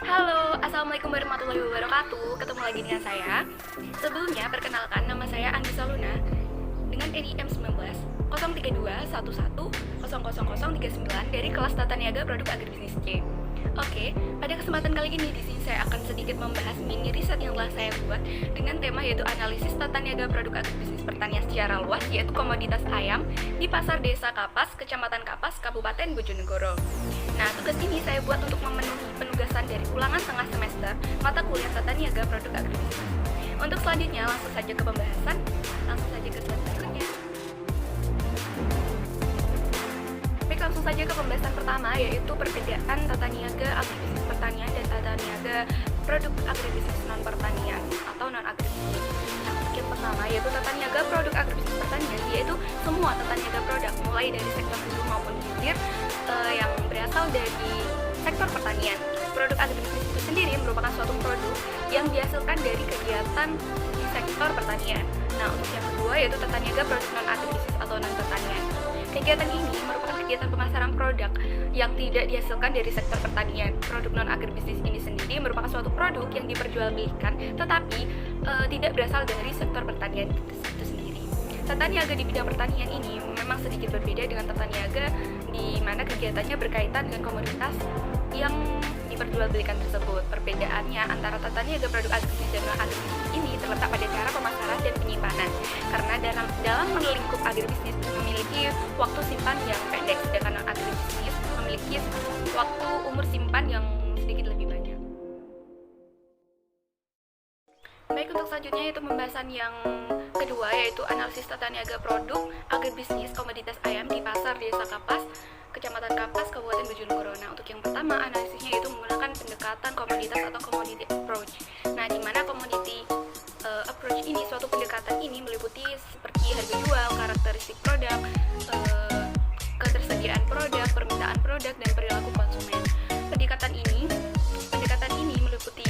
Halo, Assalamualaikum warahmatullahi wabarakatuh. Ketemu lagi dengan saya. Sebelumnya, perkenalkan, nama saya Anissa Luna dengan NIM 19 032 11 000039 dari kelas Tata Niaga Produk Agribisnis C. Oke, pada kesempatan kali ini di sini saya akan sedikit membahas mini riset yang telah saya buat dengan tema yaitu analisis tata niaga produk agribisnis pertanian secara luas, yaitu komoditas ayam di pasar Desa Kapas, Kecamatan Kapas, Kabupaten Bojonegoro. Nah, tugas ini saya buat untuk memenuhi penugasan dari ulangan tengah semester mata kuliah tata niaga produk agribisnis. Untuk selanjutnya langsung saja ke pembahasan, langsung saja ke slide berikutnya. Baik, langsung saja ke pembahasan pertama, yaitu perbedaan tata niaga agribisnis pertanian dan tata niaga produk agribisnis non pertanian atau non agribisnis. Nah, untuk yang pertama yaitu tata niaga produk agribisnis pertanian, yaitu semua tata niaga produk mulai dari sektor hulu maupun hilir yang berasal dari sektor pertanian. Produk agribisnis itu sendiri merupakan suatu produk yang dihasilkan dari kegiatan di sektor pertanian. Nah, untuk yang kedua yaitu tata niaga produk non agribisnis atau non pertanian. Kegiatan ini merupakan kegiatan pemasaran produk yang tidak dihasilkan dari sektor pertanian. Produk non agribisnis ini sendiri merupakan suatu produk yang diperjualbelikan tetapi tidak berasal dari sektor pertanian itu sendiri. Tata niaga di bidang pertanian ini memang sedikit berbeda dengan tata niaga di mana kegiatannya berkaitan dengan komoditas yang diperjualbelikan tersebut. Perbedaannya antara tata niaga produk agribisnis dan non agribisnis ini terletak pada cara pemasaran dan penyimpanan. Karena dalam lingkup agribisnis memiliki waktu simpan yang pendek, sedangkan non agribisnis memiliki waktu umur simpan yang sedikit lebih banyak. Baik, untuk selanjutnya yaitu pembahasan yang kedua yaitu analisis tata niaga produk agribisnis komoditas ayam di pasar Desa Kapas, Kecamatan Kapas, Kabupaten Bojonegoro. Nah, untuk yang pertama analisisnya yaitu menggunakan pendekatan komoditas atau commodity approach. Nah, di mana commodity approach ini, suatu pendekatan ini meliputi seperti harga jual, karakteristik produk, ketersediaan produk, permintaan produk, dan perilaku konsumen. Pendekatan ini meliputi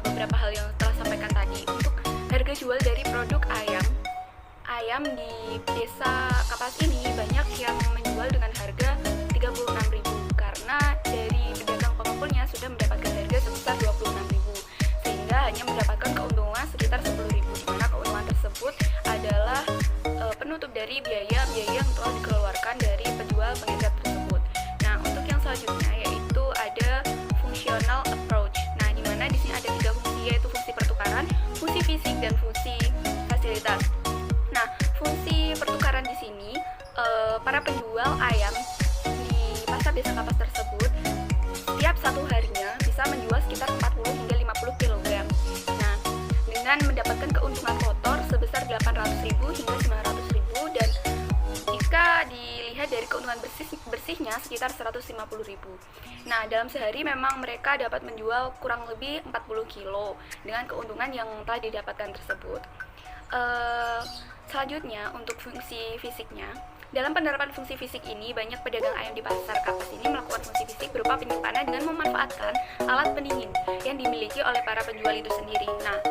beberapa hal yang telah sampaikan tadi. Untuk harga jual dari produk ayam di Desa Kapas ini banyak yang menjual dengan harga 36.000 karena dari pedagang pengepulnya sudah mendapatkan harga sebesar 26.000 sehingga hanya mendapatkan keuntungan sekitar 10.000, di mana keuntungan tersebut adalah penutup dari biaya yang telah dikeluarkan dari penjual pengedar tersebut. Nah, untuk yang selanjutnya yaitu ada functional approach. Nah, di mana di sini ada 3 fungsi, yaitu fungsi pertukaran, fungsi fisik, dan fungsi fasilitas. Nah, fungsi pertukaran di sini para penjual ayam di pasar Desa Kapas tersebut setiap satu harinya bisa menjual sekitar 40 hingga 50 kg. Nah, dengan mendapatkan keuntungan kotor sebesar 800.000 hingga 900.000 dan jika dilihat dari keuntungan bersihnya sekitar 150.000. Nah, dalam sehari memang mereka dapat menjual kurang lebih 40 kilo dengan keuntungan yang telah didapatkan tersebut. Selanjutnya untuk fungsi fisiknya, dalam penerapan fungsi fisik ini banyak pedagang ayam di pasar Kapas ini melakukan fungsi fisik berupa penyimpanan dengan memanfaatkan alat pendingin yang dimiliki oleh para penjual itu sendiri. Nah,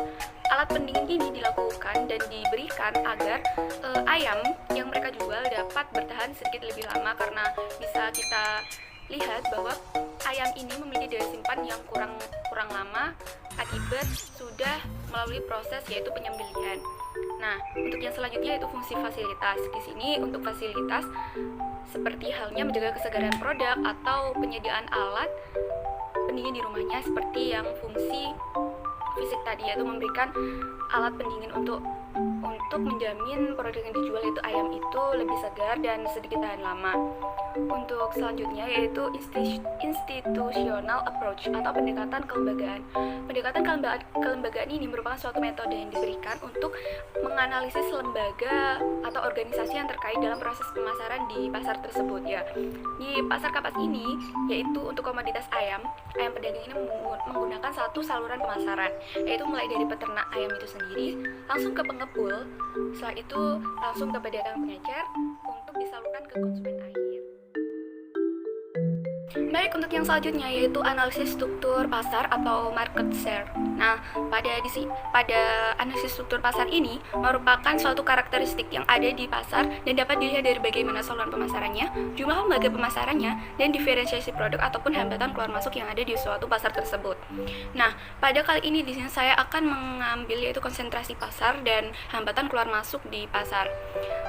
alat pendingin ini dilakukan dan diberikan agar ayam yang mereka jual dapat bertahan sedikit lebih lama, karena bisa kita lihat bahwa ayam ini memiliki daya simpan yang kurang lama akibat sudah melalui proses yaitu penyembelihan. Nah, untuk yang selanjutnya yaitu fungsi fasilitas. Di sini untuk fasilitas seperti halnya menjaga kesegaran produk atau penyediaan alat pendingin di rumahnya, seperti yang fungsi fisik tadi yaitu memberikan alat pendingin untuk menjamin produk yang dijual yaitu ayam itu lebih segar dan sedikit tahan lama. Untuk selanjutnya yaitu institutional approach atau pendekatan kelembagaan. Pendekatan kelembagaan ini merupakan suatu metode yang diberikan untuk menganalisis lembaga atau organisasi yang terkait dalam proses pemasaran di pasar tersebut ya. Di pasar Kapas ini yaitu untuk komoditas ayam pedagang ini menggunakan satu saluran pemasaran, yaitu mulai dari peternak ayam itu sendiri langsung ke pengepul, setelah itu langsung ke pedagang pengecer untuk disalurkan ke konsumen akhir. Baik, untuk yang selanjutnya yaitu analisis struktur pasar atau market share. Nah, pada analisis struktur pasar ini merupakan suatu karakteristik yang ada di pasar dan dapat dilihat dari bagaimana saluran pemasarannya, jumlah lembaga pemasarannya, dan diferensiasi produk ataupun hambatan keluar masuk yang ada di suatu pasar tersebut. Nah, pada kali ini di sini saya akan mengambil yaitu konsentrasi pasar dan hambatan keluar masuk di pasar.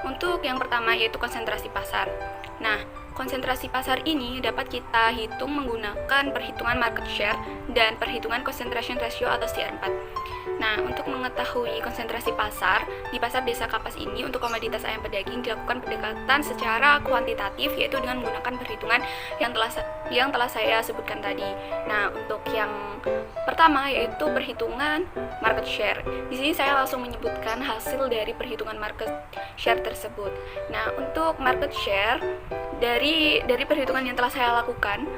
Untuk yang pertama yaitu konsentrasi pasar. Nah, konsentrasi pasar ini dapat kita hitung menggunakan perhitungan market share dan perhitungan concentration ratio atau CR4. Nah, untuk mengetahui konsentrasi pasar, di pasar Desa Kapas ini untuk komoditas ayam pedaging dilakukan pendekatan secara kuantitatif, yaitu dengan menggunakan perhitungan yang telah saya sebutkan tadi. Nah, untuk yang pertama yaitu perhitungan market share. Di sini saya langsung menyebutkan hasil dari perhitungan market share tersebut. Nah, untuk market share dari perhitungan yang telah saya lakukan,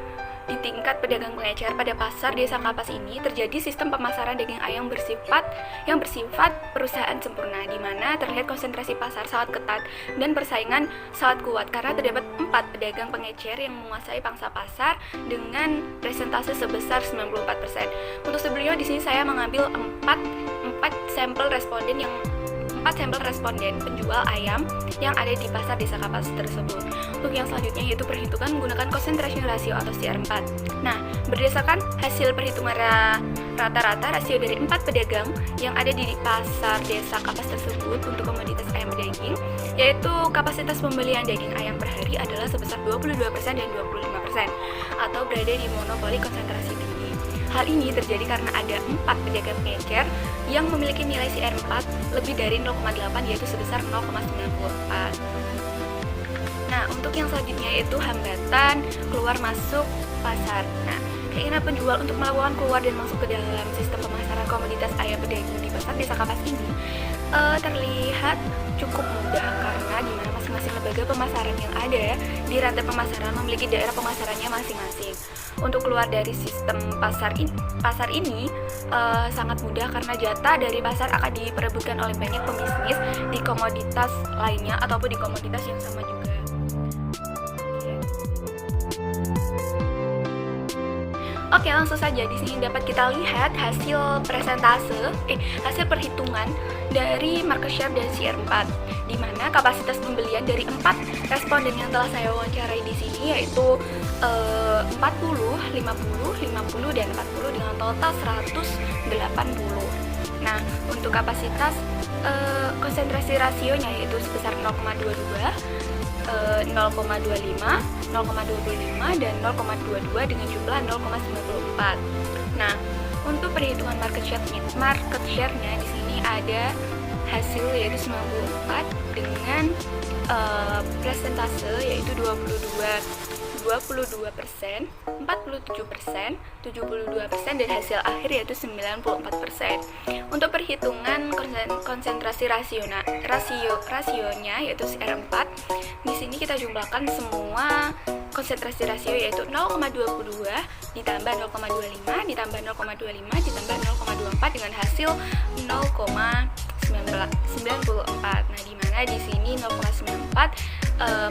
di tingkat pedagang pengecer pada pasar Desa Kapas ini terjadi sistem pemasaran daging ayam yang bersifat perusahaan sempurna, di mana terlihat konsentrasi pasar sangat ketat dan persaingan sangat kuat karena terdapat 4 pedagang pengecer yang menguasai pangsa pasar dengan presentase sebesar 94%. Untuk sebelumnya di sini saya mengambil 4 sampel responden penjual ayam yang ada di pasar Desa Kapas tersebut. Untuk yang selanjutnya yaitu perhitungan menggunakan concentration ratio atau CR4. Nah, berdasarkan hasil perhitungan rata-rata rasio dari 4 pedagang yang ada di pasar Desa Kapas tersebut untuk komoditas ayam daging, yaitu kapasitas pembelian daging ayam per hari adalah sebesar 22% dan 25%, atau berada di monopoli konsentrasi tinggi. Hal ini terjadi karena ada 4 pedagang pengecer yang memiliki nilai CR4 lebih dari 0,8 yaitu sebesar 0,94. Nah, untuk yang selanjutnya yaitu hambatan keluar masuk pasar. Nah, keinginan penjual untuk melakukan keluar dan masuk ke dalam sistem pemasaran komoditas ayam pedaging di pasar Desa Kapas ini terlihat cukup mudah karena di mana masing-masing lembaga pemasaran yang ada di rantai pemasaran memiliki daerah pemasarannya masing-masing. Untuk keluar dari sistem pasar ini sangat mudah karena jatah dari pasar akan diperebutkan oleh banyak pembisnis di komoditas lainnya ataupun di komoditas yang sama juga. Oke, langsung saja di sini dapat kita lihat hasil hasil perhitungan dari market share dan CR4, di mana kapasitas pembelian dari 4 responden yang telah saya wawancarai di sini yaitu 40, 50, 50, dan 40 dengan total 180. Nah, untuk kapasitas konsentrasi rasionya yaitu sebesar 0,22, 0,25, 0,25, dan 0,22 dengan jumlah 0,94. Nah, untuk perhitungan market share-nya di sini ada hasil yaitu 94 dengan presentase yaitu 22%, 47%, 72%, dan hasil akhir yaitu 94%. Untuk perhitungan konsentrasi rasionya yaitu CR4, di sini kita jumlahkan semua konsentrasi rasio yaitu 0,22 ditambah 0,25 ditambah 0,25 ditambah 0,24 dengan hasil 0,94. Nah, di mana di sini 0,94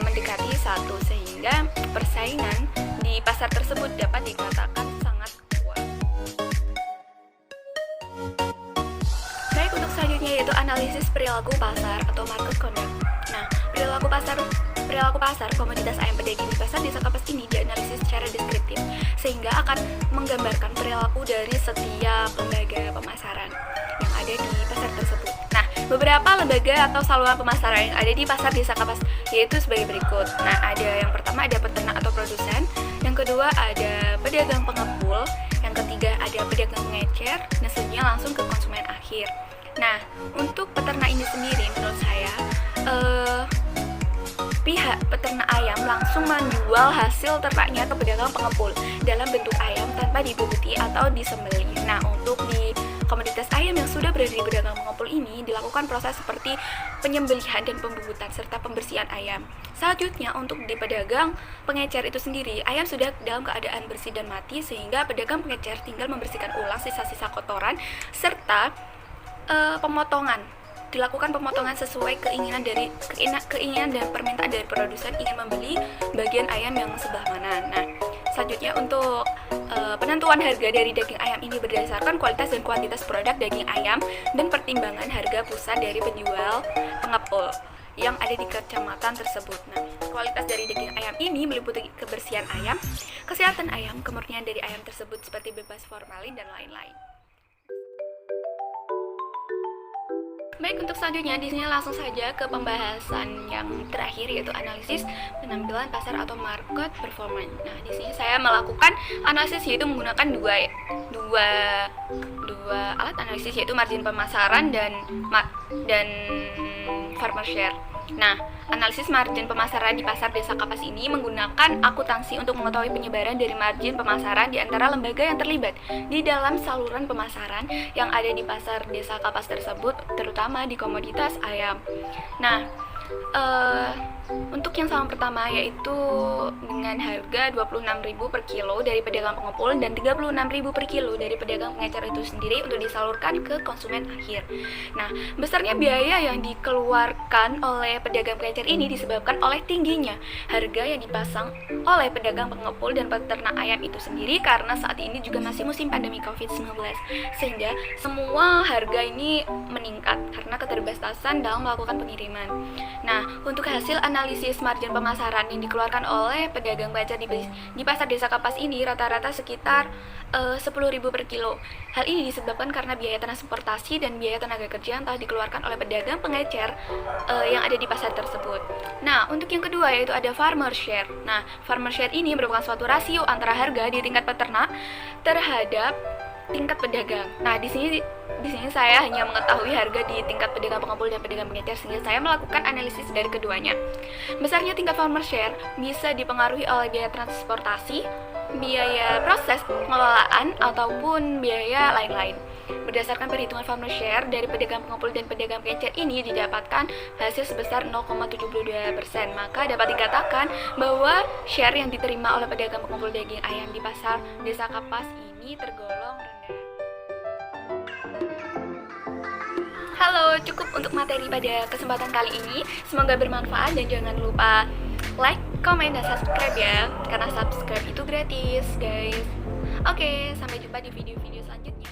mendekati 1 sehingga persaingan di pasar tersebut dapat dikatakan sangat kuat. Baik, untuk selanjutnya yaitu analisis perilaku pasar atau market conduct. Nah, perilaku pasar komoditas ayam pedaging di pasar Desa Kapas ini dianalisis secara deskriptif sehingga akan menggambarkan perilaku dari setiap lembaga pemasaran yang ada di pasar tersebut. Nah, beberapa lembaga atau saluran pemasaran yang ada di pasar Desa Kapas yaitu sebagai berikut. Nah, ada yang pertama ada peternak atau produsen, yang kedua ada pedagang pengepul, yang ketiga ada pedagang pengecer, dan selanjutnya langsung ke konsumen akhir. Nah, untuk peternak ini sendiri menurut saya pihak peternak ayam langsung menjual hasil ternaknya ke pedagang pengepul dalam bentuk ayam tanpa dibubuti atau disembelih. Nah, untuk di komoditas ayam yang sudah berada di pedagang pengepul ini dilakukan proses seperti penyembelihan dan pembubutan serta pembersihan ayam. Selanjutnya, untuk di pedagang pengecer itu sendiri, ayam sudah dalam keadaan bersih dan mati sehingga pedagang pengecer tinggal membersihkan ulang sisa-sisa kotoran serta dilakukan pemotongan sesuai keinginan dan permintaan dari produsen ingin membeli bagian ayam yang sebelah mana. Nah, Selanjutnya untuk penentuan harga dari daging ayam ini berdasarkan kualitas dan kuantitas produk daging ayam dan pertimbangan harga pusat dari penjual pengepul yang ada di kecamatan tersebut. Nah, kualitas dari daging ayam ini meliputi kebersihan ayam, kesehatan ayam, kemurnian dari ayam tersebut seperti bebas formalin dan lain-lain. Baik, untuk selanjutnya di sini langsung saja ke pembahasan yang terakhir, yaitu analisis penampilan pasar atau market performance. Nah, di sini saya melakukan analisis yaitu menggunakan dua alat analisis, yaitu margin pemasaran dan farmer share. Nah, analisis margin pemasaran di pasar Desa Kapas ini menggunakan akuntansi untuk mengetahui penyebaran dari margin pemasaran di antara lembaga yang terlibat di dalam saluran pemasaran yang ada di pasar Desa Kapas tersebut, terutama di komoditas ayam. Nah, untuk yang saham pertama yaitu dengan harga 26.000 per kilo dari pedagang pengepul dan 36.000 per kilo dari pedagang pengecer itu sendiri untuk disalurkan ke konsumen akhir. Nah, besarnya biaya yang dikeluarkan oleh pedagang pengecer ini disebabkan oleh tingginya harga yang dipasang oleh pedagang pengepul dan peternak ayam itu sendiri karena saat ini juga masih musim pandemi COVID-19, sehingga semua harga ini meningkat karena keterbatasan dalam melakukan pengiriman. Nah, untuk hasil analisis margin pemasaran yang dikeluarkan oleh pedagang pengecer di pasar Desa Kapas ini rata-rata sekitar 10.000 per kilo. Hal ini disebabkan karena biaya transportasi dan biaya tenaga kerja yang telah dikeluarkan oleh pedagang pengecer yang ada di pasar tersebut. Nah, untuk yang kedua yaitu ada farmer share. Nah, farmer share ini merupakan suatu rasio antara harga di tingkat peternak terhadap tingkat pedagang. Nah, di sini saya hanya mengetahui harga di tingkat pedagang pengepul dan pedagang pengecer, sehingga saya melakukan analisis dari keduanya. Besarnya tingkat farmer share bisa dipengaruhi oleh biaya transportasi, biaya proses pengelolaan, ataupun biaya lain-lain. Berdasarkan perhitungan farmer share dari pedagang pengepul dan pedagang pengecer ini didapatkan hasil sebesar 0,72%. Maka dapat dikatakan bahwa share yang diterima oleh pedagang pengepul daging ayam di pasar Desa Kapas ini tergolong rendah. Halo, cukup untuk materi pada kesempatan kali ini. Semoga bermanfaat dan jangan lupa like, comment, dan subscribe ya, karena subscribe itu gratis guys. Oke, sampai jumpa di video-video selanjutnya.